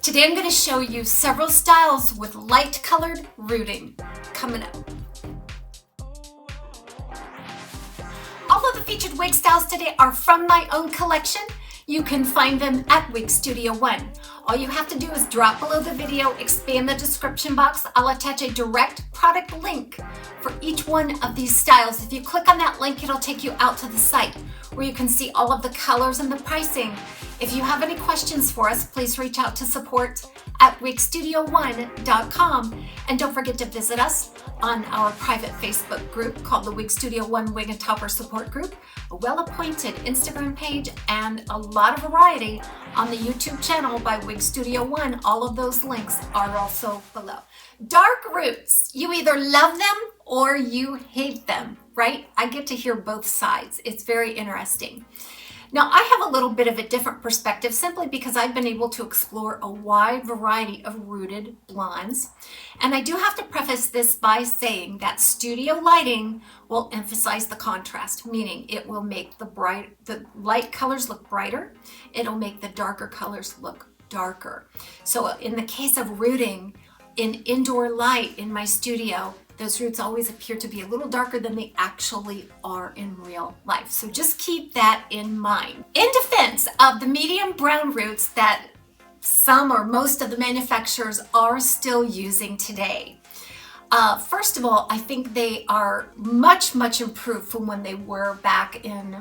Today I'm going to show you several styles with light colored rooting coming up. All of the featured wig styles today are from my own collection. You can find them at Wig Studio One. All you have to do is drop below the video, expand the description box. I'll attach a direct product link for each one of these styles. If you click on that link, it'll take you out to the site where you can see all of the colors and the pricing. If you have any questions for us, please reach out to support@wigstudio1.com. And don't forget to visit us on our private Facebook group called the Wig Studio One Wig and Topper Support Group, a well-appointed Instagram page, and a lot of variety on the YouTube channel by Wig Studio One. All of those links are also below. Dark roots, you either love them or you hate them, right? I get to hear both sides. It's very interesting. Now, I have a little bit of a different perspective simply because I've been able to explore a wide variety of rooted blondes. And I do have to preface this by saying that studio lighting will emphasize the contrast, meaning it will make the light colors look brighter. It'll make the darker colors look darker. So in the case of rooting in indoor light in my studio, those roots always appear to be a little darker than they actually are in real life. So just keep that in mind. In defense of the medium brown roots that some or most of the manufacturers are still using today. First of all, I think they are much improved from when they were back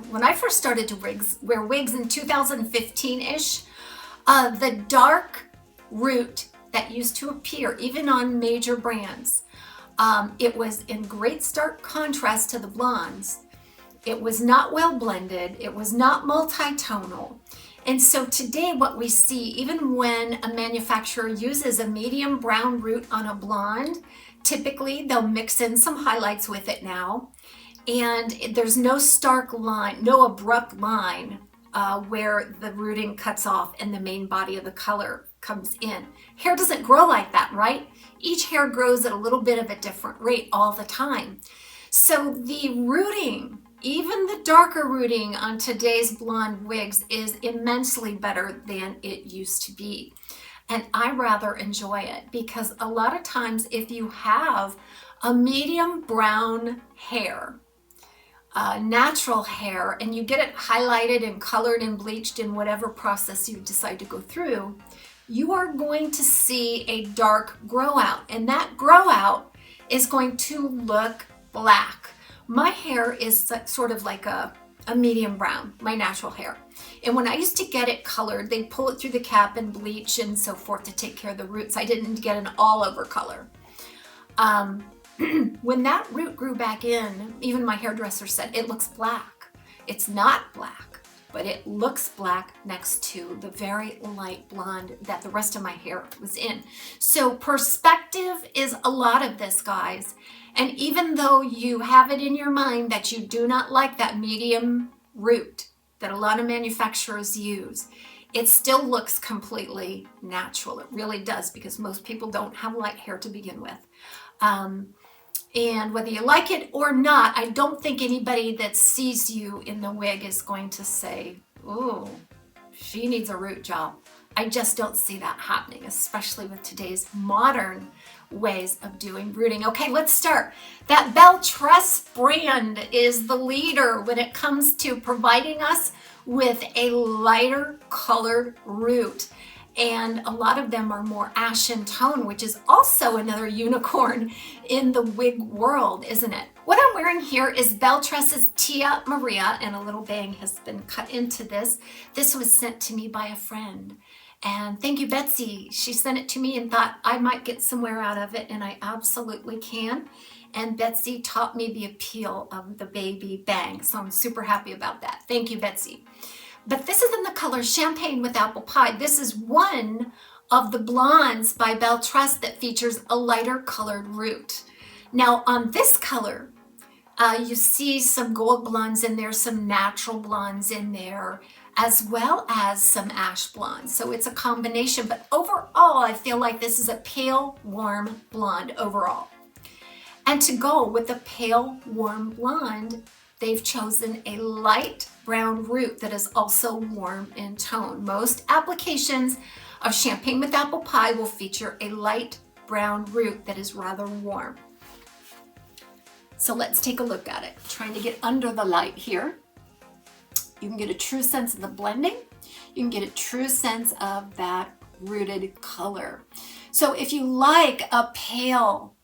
when I first started to wear wigs in 2015-ish. The dark root that used to appear even on major brands, it was in great stark contrast to the blondes. It was not well blended. It was not multi-tonal. And so today what we see, even when a manufacturer uses a medium brown root on a blonde, typically they'll mix in some highlights with it now. And there's no stark line, no abrupt line where the rooting cuts off and the main body of the color comes in. Hair doesn't grow like that, right? Each hair grows at a little bit of a different rate all the time. So the rooting, even the darker rooting on today's blonde wigs, is immensely better than it used to be. And I rather enjoy it because a lot of times if you have a medium brown hair, natural hair, and you get it highlighted and colored and bleached in whatever process you decide to go through, you are going to see a dark grow out, and that grow out is going to look black. My hair is sort of like a medium brown, my natural hair. And when I used to get it colored, they'd pull it through the cap and bleach and so forth to take care of the roots. I didn't get an all over color. When that root grew back in, even my hairdresser said, it looks black. It's not black, but it looks black next to the very light blonde that the rest of my hair was in. So perspective is a lot of this, guys. And even though you have it in your mind that you do not like that medium root that a lot of manufacturers use, it still looks completely natural. It really does, because most people don't have light hair to begin with. And whether you like it or not, I don't think anybody that sees you in the wig is going to say, "Ooh, she needs a root job." I just don't see that happening, especially with today's modern ways of doing rooting. Okay, let's start. That BELLE Tress brand is the leader when it comes to providing us with a lighter colored root. And a lot of them are more ashen tone, which is also another unicorn in the wig world, isn't it? What I'm wearing here is BELLE TRESS TIA MARIA, and a little bang has been cut into this. This was sent to me by a friend. And thank you, Betsy. She sent it to me and thought I might get somewhere out of it, and I absolutely can. And Betsy taught me the appeal of the baby bang, so I'm super happy about that. Thank you, Betsy. But this is in the color Champagne with Apple Pie. This is one of the blondes by BELLE TRESS that features a lighter colored root. Now on this color, you see some gold blondes in there, some natural blondes in there, as well as some ash blondes. So it's a combination, but overall, I feel like this is a pale, warm blonde overall. And to go with the pale, warm blonde, they've chosen a light brown root that is also warm in tone. Most applications of Champagne with Apple Pie will feature a light brown root that is rather warm. So let's take a look at it. Trying to get under the light here. You can get a true sense of the blending. You can get a true sense of that rooted color. So if you like a pale,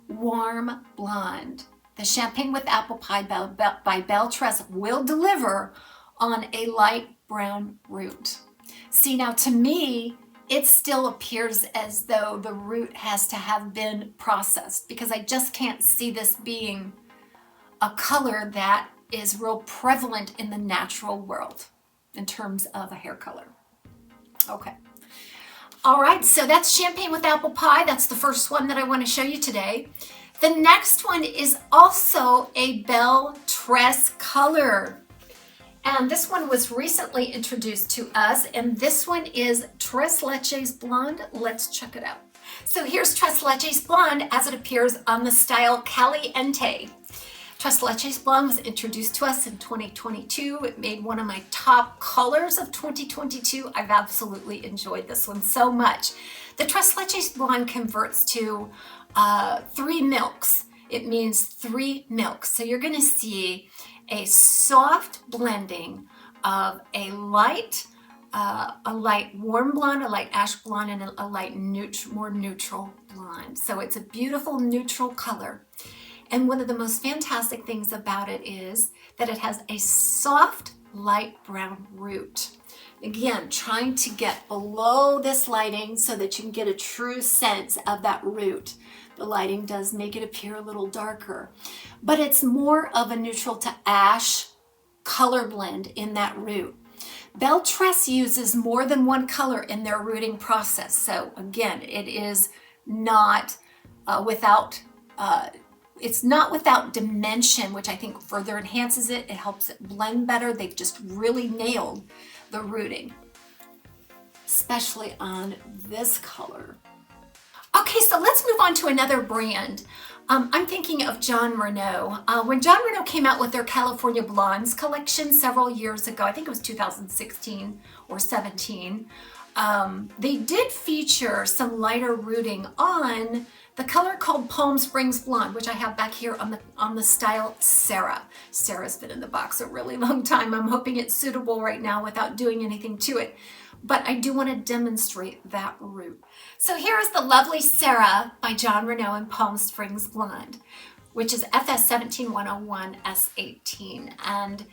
warm blonde, the Champagne with Apple Pie by Belle Tress will deliver on a light brown root. See, now to me, it still appears as though the root has to have been processed, because I just can't see this being a color that is real prevalent in the natural world in terms of a hair color. Okay. All right, so that's Champagne with Apple Pie. That's the first one that I want to show you today. The next one is also a Belle Tress color. And this one was recently introduced to us, and this one is Tres Leches Blonde. Let's check it out. So here's Tres Leches Blonde as it appears on the style Caliente. Tres Leches Blonde was introduced to us in 2022. It made one of my top colors of 2022. I've absolutely enjoyed this one so much. The Tres Leches Blonde converts to 3 milks. It means 3 milks. So you're gonna see a soft blending of a light warm blonde, a light ash blonde, and a light more neutral blonde. So it's a beautiful neutral color. And one of the most fantastic things about it is that it has a soft light brown root. Again, trying to get below this lighting so that you can get a true sense of that root. The lighting does make it appear a little darker, but it's more of a neutral to ash color blend in that root. Belle Tress uses more than one color in their rooting process. So again, it is not it's not without dimension, which I think further enhances it. It helps it blend better. They've just really nailed the rooting, especially on this color. Okay, so let's move on to another brand. I'm thinking of Jon Renau. When Jon Renau came out with their California Blondes collection several years ago, I think it was 2016 or 17, they did feature some lighter rooting on the color called Palm Springs Blonde, which I have back here on the style Sarah. Sarah's been in the box a really long time. I'm hoping it's suitable right now without doing anything to it. But I do want to demonstrate that root. So here is the lovely Sarah by Jon Renau in Palm Springs Blonde, which is FS 17101 S18. And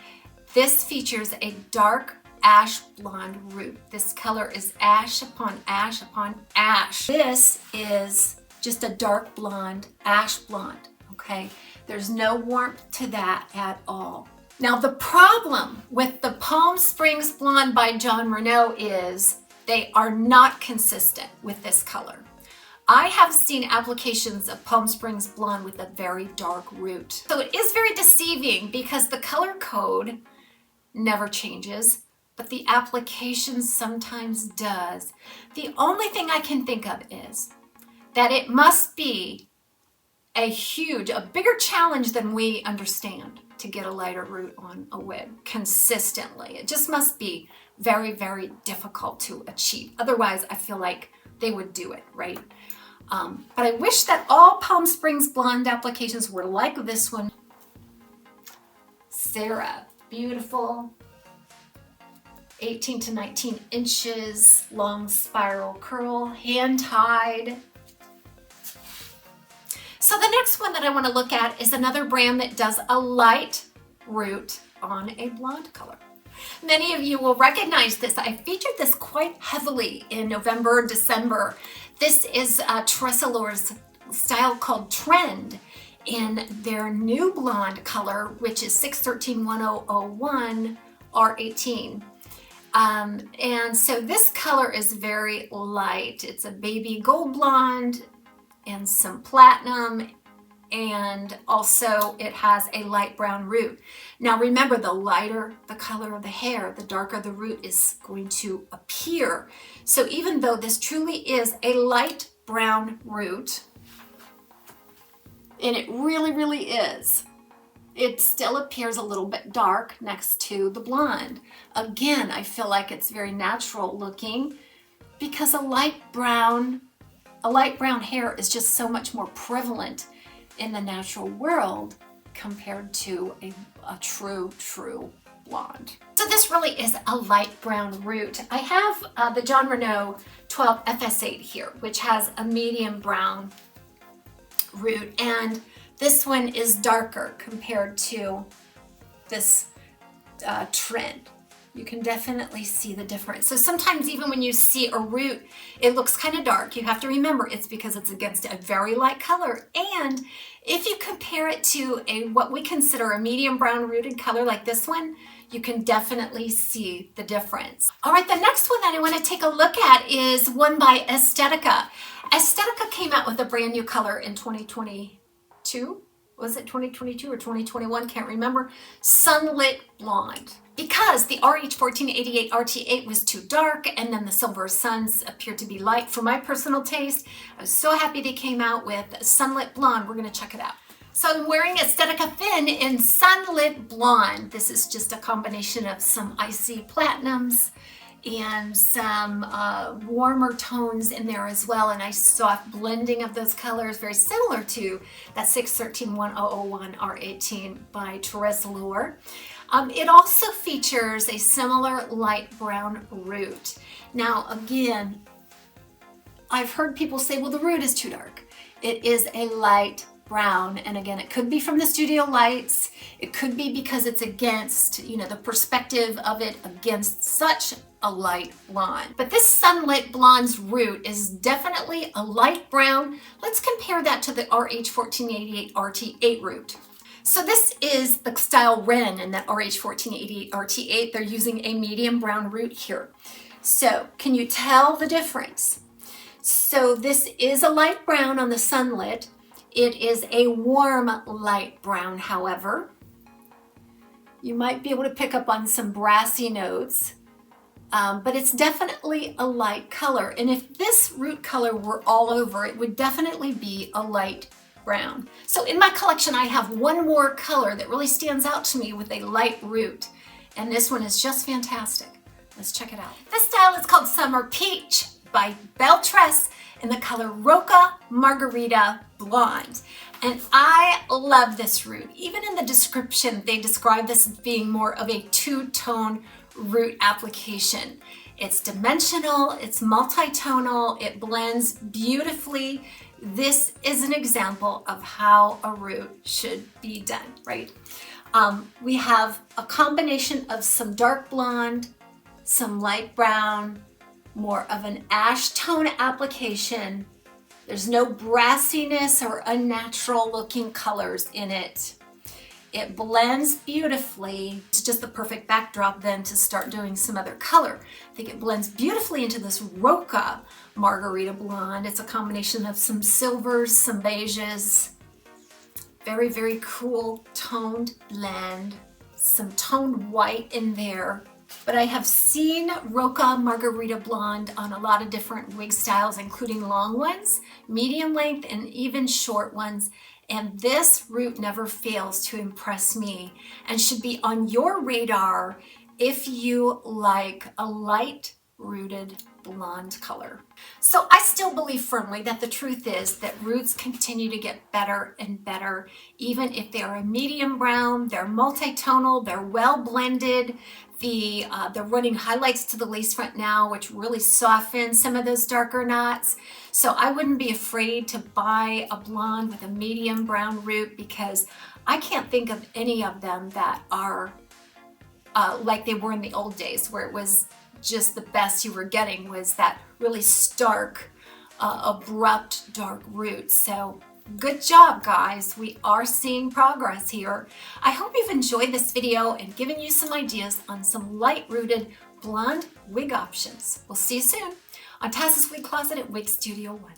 this features a dark ash blonde root. This color is ash upon ash upon ash. This is just a dark blonde, ash blonde, okay? There's no warmth to that at all. Now the problem with the Palm Springs Blonde by Jon Renau is they are not consistent with this color. I have seen applications of Palm Springs Blonde with a very dark root. So it is very deceiving because the color code never changes, but the application sometimes does. The only thing I can think of is that it must be a bigger challenge than we understand to get a lighter root on a wig consistently. It just must be very, very difficult to achieve. Otherwise, I feel like they would do it, right? But I wish that all Palm Springs Blonde applications were like this one. Sarah, beautiful. 18 to 19 inches, long spiral curl, hand tied. So the next one that I want to look at is another brand that does a light root on a blonde color. Many of you will recognize this. I featured this quite heavily in November, December. This is TressAllure's style called Trend in their new blonde color, which is 6131001 R18. And so this color is very light. It's a baby gold blonde and some platinum, and also it has a light brown root. Now remember, the lighter the color of the hair, the darker the root is going to appear. So even though this truly is a light brown root, and it really, really is, it still appears a little bit dark next to the blonde. Again, I feel like it's very natural looking. because a light brown hair is just so much more prevalent in the natural world compared to a true blonde. So this really is a light brown root. I have the John Renau 12 FS8 here, which has a medium brown root, and this one is darker compared to this trend. You can definitely see the difference. So sometimes even when you see a root, it looks kind of dark. You have to remember it's because it's against a very light color. And if you compare it to what we consider a medium brown rooted color like this one, you can definitely see the difference. All right, the next one that I want to take a look at is one by Estetica. Estetica came out with a brand new color in 2022. Was it 2022 or 2021? Can't remember. Sunlit Blonde. Because the RH1488 RT8 was too dark and then the Silver Suns appeared to be light for my personal taste, I was so happy they came out with Sunlit Blonde. We're going to check it out. So I'm wearing Estetica Thin in Sunlit Blonde. This is just a combination of some icy platinums and some warmer tones in there as well, a nice soft blending of those colors, very similar to that 613-1001 R18 by TressAllure. It also features a similar light brown root. Now again, I've heard people say, well, the root is too dark. It is a light brown, and again, it could be from the studio lights. It could be because it's against, the perspective of it against such a light blonde. But this Sunlit Blonde's root is definitely a light brown. Let's compare that to the RH1488 RT8 root. So this is the style Ren in that RH1488 RT8. They're using a medium brown root here. So can you tell the difference? So this is a light brown on the Sunlit. It is a warm light brown, however. You might be able to pick up on some brassy notes, but it's definitely a light color. And if this root color were all over, it would definitely be a light brown. So in my collection, I have one more color that really stands out to me with a light root, and this one is just fantastic. Let's check it out. This style is called Summer Peach by BELLE TRESS in the color Roca Margarita Blonde. And I love this root. Even in the description, they describe this as being more of a two-tone root application. It's dimensional, it's multi-tonal, it blends beautifully. This is an example of how a root should be done, right? We have a combination of some dark blonde, some light brown, more of an ash tone application. There's no brassiness or unnatural looking colors in it. It blends beautifully. It's just the perfect backdrop then to start doing some other color. I think it blends beautifully into this Roca Margarita Blonde. It's a combination of some silvers, some beiges. Very, very cool toned blend. Some toned white in there. But I have seen Roca Margarita Blonde on a lot of different wig styles, including long ones, medium length, and even short ones. And this root never fails to impress me and should be on your radar if you like a light rooted blonde color. So I still believe firmly that the truth is that roots continue to get better and better, even if they are a medium brown, they're multi-tonal, they're well blended. They're running highlights to the lace front now, which really soften some of those darker knots. So I wouldn't be afraid to buy a blonde with a medium brown root, because I can't think of any of them that are like they were in the old days, where it was just the best you were getting was that really stark, abrupt, dark root. So good job, guys. We are seeing progress here. I hope you've enjoyed this video and given you some ideas on some light-rooted blonde wig options. We'll see you soon on TAZSWIG Closet at Wig Studio 1.